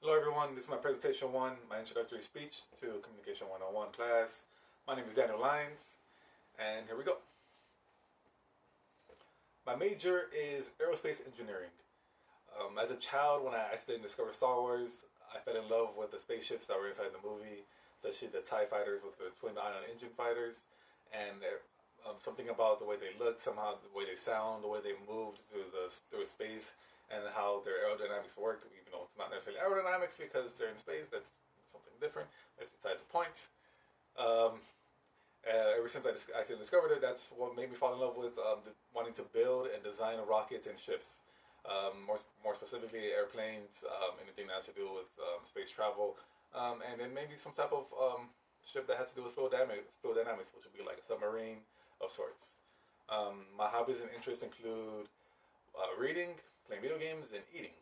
Hello everyone, this is my presentation one, my introductory speech to Communication 101 class. My name is Daniel Lyons, and here we go. My major is aerospace engineering. As a child, when I accidentally discovered Star Wars, I fell in love with the spaceships that were inside the movie, especially the TIE fighters with the twin ion engine fighters, and something about the way they looked, somehow the way they sound, the way they moved through space, and how their aerodynamics worked, even though it's not necessarily aerodynamics because they're in space, that's something different. That's besides the point. Ever since I discovered it, that's what made me fall in love with wanting to build and design rockets and ships. More specifically, airplanes, anything that has to do with space travel, and then maybe some type of ship that has to do with fluid dynamics, which would be like a submarine of sorts. My hobbies and interests include reading, playing video games, and eating.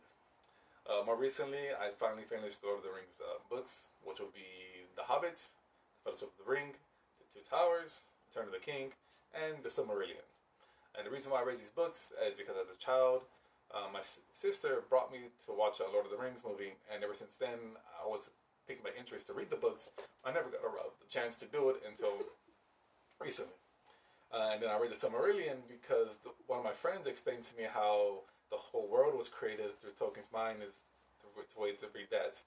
More recently, I finally finished Lord of the Rings books, which would be The Hobbit, The Fellowship of the Ring, The Two Towers, Return of the King, and The Silmarillion. And the reason why I read these books is because as a child, my sister brought me to watch a Lord of the Rings movie, and ever since then, I was taking my interest to read the books. I never got a chance to do it until recently. And then I read The Silmarillion because one of my friends explained to me how the whole world was created through Tolkien's mind is the way to read that.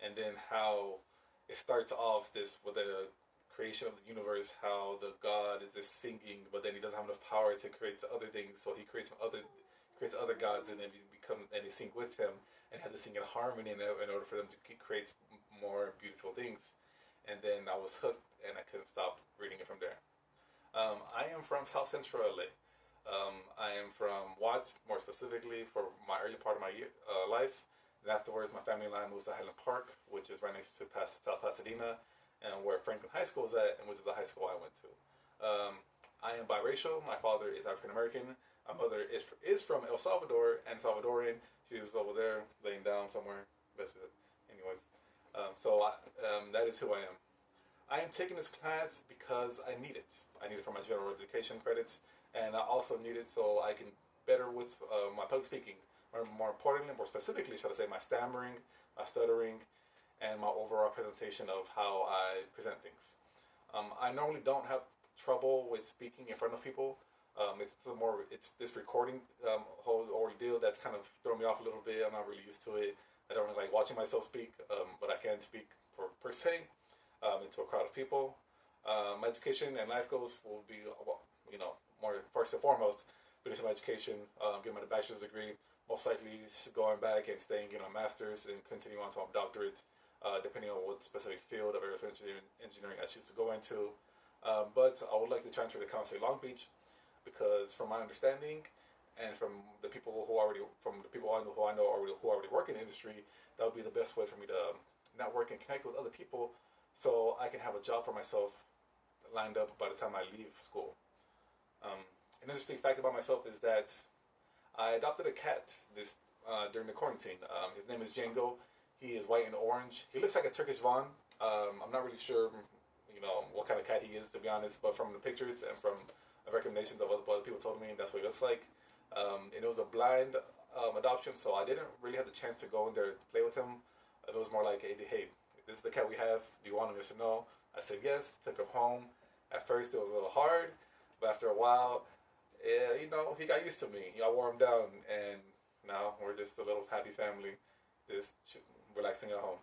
And then how it starts off with the creation of the universe, how the god is just singing, but then he doesn't have enough power to create other things, so he creates other gods, and then they sing with him and has to sing in harmony in order for them to create more beautiful things. And then I was hooked, and I couldn't stop reading it from there. I am from South Central LA. I am from Watts, more specifically, for my early part of my life. And afterwards, my family and I moved to Highland Park, which is right next to South Pasadena, and where Franklin High School is at, and which is the high school I went to. I am biracial. My father is African American. My mother is from El Salvador and Salvadorian. She's over there, laying down somewhere. Anyways, that is who I am. I am taking this class because I need it. I need it for my general education credits, and I also need it so I can better with my public speaking. Or more importantly, more specifically, should I say, my stammering, my stuttering, and my overall presentation of how I present things. I normally don't have trouble with speaking in front of people. It's this recording whole ordeal that's kind of thrown me off a little bit. I'm not really used to it. I don't really like watching myself speak, but I can speak per se. Into a crowd of people. My education and life goals will be, more first and foremost, finishing my education, getting my bachelor's degree, most likely going back and staying in a master's and continuing on to my doctorate, depending on what specific field of aerospace engineering I choose to go into. But I would like to transfer to Comm Long Beach because, from my understanding, and from the people who I know who already work in the industry, that would be the best way for me to network and connect with other people, so I can have a job for myself lined up by the time I leave school. An interesting fact about myself is that I adopted a cat during the quarantine. His name is Django. He is white and orange. He looks like a Turkish Von. I'm not really sure, what kind of cat he is, to be honest, but from the pictures and from recommendations of what other people told me, that's what he looks like. And it was a blind adoption, so I didn't really have the chance to go in there to play with him. It was more like, hey, this is the cat we have. Do you want him? Yes or no? I said yes. Took him home. At first, it was a little hard, but after a while, he got used to me. I wore him down, and now we're just a little happy family, just relaxing at home.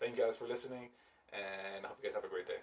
Thank you guys for listening, and I hope you guys have a great day.